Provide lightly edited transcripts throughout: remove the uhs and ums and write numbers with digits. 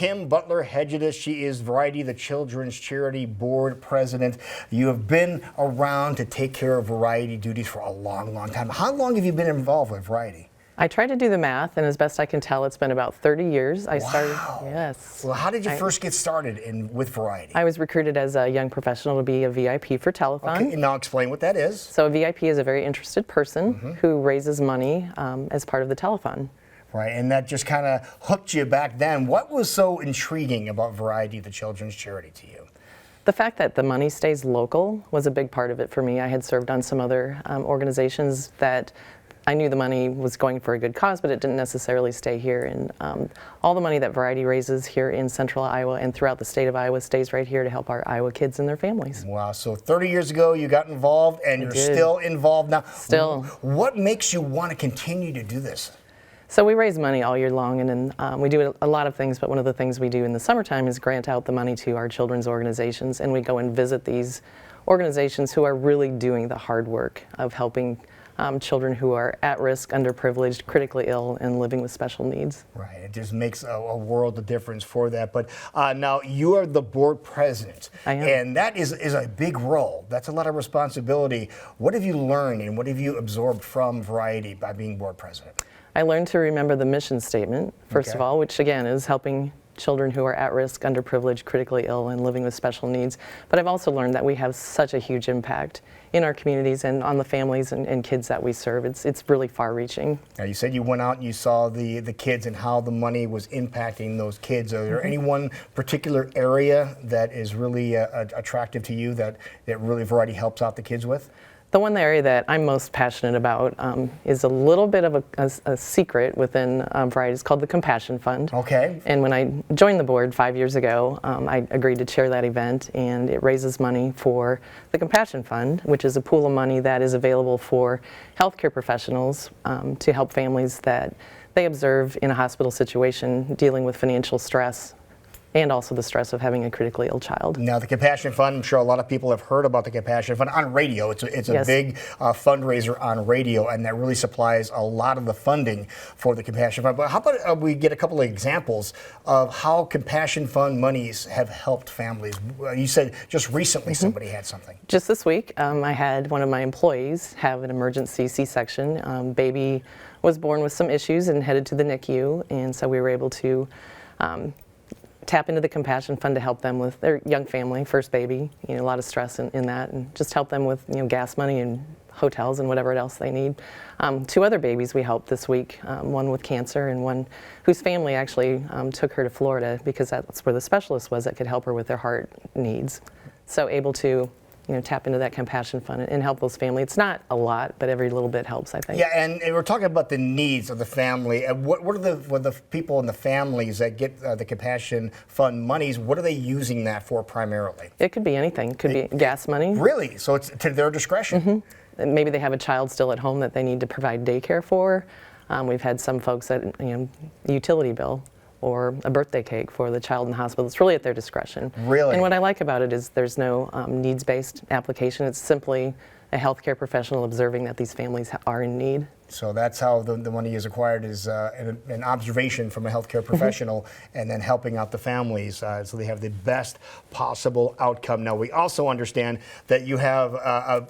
Kim Butler Hegedus. She is Variety, the Children's Charity Board President. You have been around to take care of Variety duties for a long, long time. How long have you been involved with Variety? I tried to do the math, and as best I can tell, it's been about 30 years. I started, yes. Well, how did you first get started with Variety? I was recruited as a young professional to be a VIP for Telethon. Okay, now explain what that is. So a VIP is a very interested person who raises money as part of the Telethon. Right, and that just kind of hooked you back then. What was so intriguing about Variety, the children's charity, to you? The fact that the money stays local was a big part of it for me. I had served on some other organizations that I knew the money was going for a good cause, but it didn't necessarily stay here. And all the money that Variety raises here in central Iowa and throughout the state of Iowa stays right here to help our Iowa kids and their families. Wow, so 30 years ago you got involved and you're still involved now. Still. What makes you want to continue to do this? So we raise money all year long, and we do a lot of things, but one of the things we do in the summertime is grant out the money to our children's organizations, and we go and visit these organizations who are really doing the hard work of helping children who are at risk, underprivileged, critically ill, and living with special needs. Right, it just makes a world of difference for that. But now you are the board president. I am. And that is a big role. That's a lot of responsibility. What have you learned and what have you absorbed from Variety by being board president? I learned to remember the mission statement, first of all, which again is helping children who are at risk, underprivileged, critically ill, and living with special needs. But I've also learned that we have such a huge impact in our communities and on the families and kids that we serve. It's really far-reaching. Now, you said you went out and you saw the kids and how the money was impacting those kids. Are there any one particular area that is really attractive to you that really Variety helps out the kids with? The one area that I'm most passionate about is a little bit of a secret within Variety. It's called the Compassion Fund. Okay. And when I joined the board 5 years ago, I agreed to chair that event, and it raises money for the Compassion Fund, which is a pool of money that is available for healthcare professionals to help families that they observe in a hospital situation dealing with financial stress, and also the stress of having a critically ill child. Now, the Compassion Fund, I'm sure a lot of people have heard about the Compassion Fund on radio. It's a big fundraiser on radio, and that really supplies a lot of the funding for the Compassion Fund. But how about we get a couple of examples of how Compassion Fund monies have helped families? You said just recently somebody had something. Just this week, I had one of my employees have an emergency C-section. Baby was born with some issues and headed to the NICU, and so we were able to tap into the Compassion Fund to help them with their young family, first baby, a lot of stress in that, and just help them with gas money and hotels and whatever else they need. 2 other babies we helped this week, one with cancer and one whose family actually took her to Florida because that's where the specialist was that could help her with their heart needs. So able to tap into that Compassion Fund and help those families. It's not a lot, but every little bit helps, I think. Yeah, and we're talking about the needs of the family. What are the people in the families that get the Compassion Fund monies, what are they using that for primarily? It could be anything. It could be gas money. Really? So it's to their discretion? Maybe they have a child still at home that they need to provide daycare for. We've had some folks that, utility bill or a birthday cake for the child in the hospital. It's really at their discretion. Really? And what I like about it is there's no needs-based application. It's simply a healthcare professional observing that these families are in need. So that's how the money is acquired, is an observation from a healthcare professional and then helping out the families so they have the best possible outcome. Now, we also understand that you have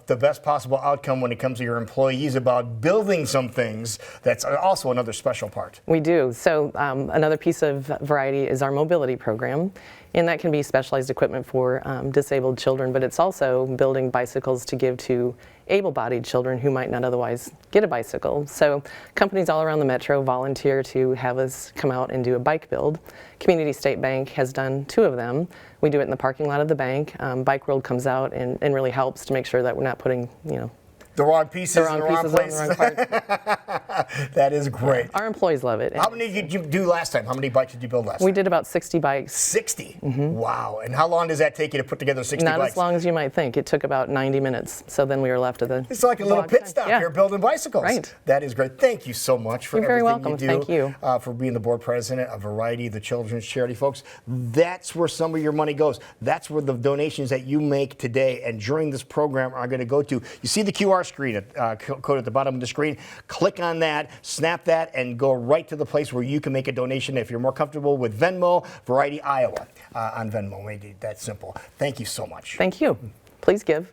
the best possible outcome when it comes to your employees about building some things. That's also another special part. We do. So another piece of Variety is our mobility program. And that can be specialized equipment for disabled children, but it's also building bicycles to give to able-bodied children who might not otherwise get a bicycle. So companies all around the metro volunteer to have us come out and do a bike build. Community State Bank has done 2 of them. We do it in the parking lot of the bank. Bike World comes out and really helps to make sure that we're not putting, the wrong pieces in the wrong place. On the wrong part. That is great. Our employees love it. How many did you do last time? How many bikes did you build last time? We did about 60 bikes. 60? Wow. And how long does that take you to put together 60 bikes? Not as long as you might think. It took about 90 minutes. So then we were left at the It's like a little pit stop here building bicycles. Right. That is great. Thank you so much for You're everything very welcome. you do. Thank you. For being the board president of Variety, the children's charity. Folks, that's where some of your money goes. That's where the donations that you make today and during this program are going to go to. You see the QR screen code at the bottom of the screen. Click on that. that, snap that, and go right to the place where you can make a donation. If you're more comfortable with Venmo, Variety Iowa on Venmo. Make it that simple. Thank you so much. Thank you. Please give.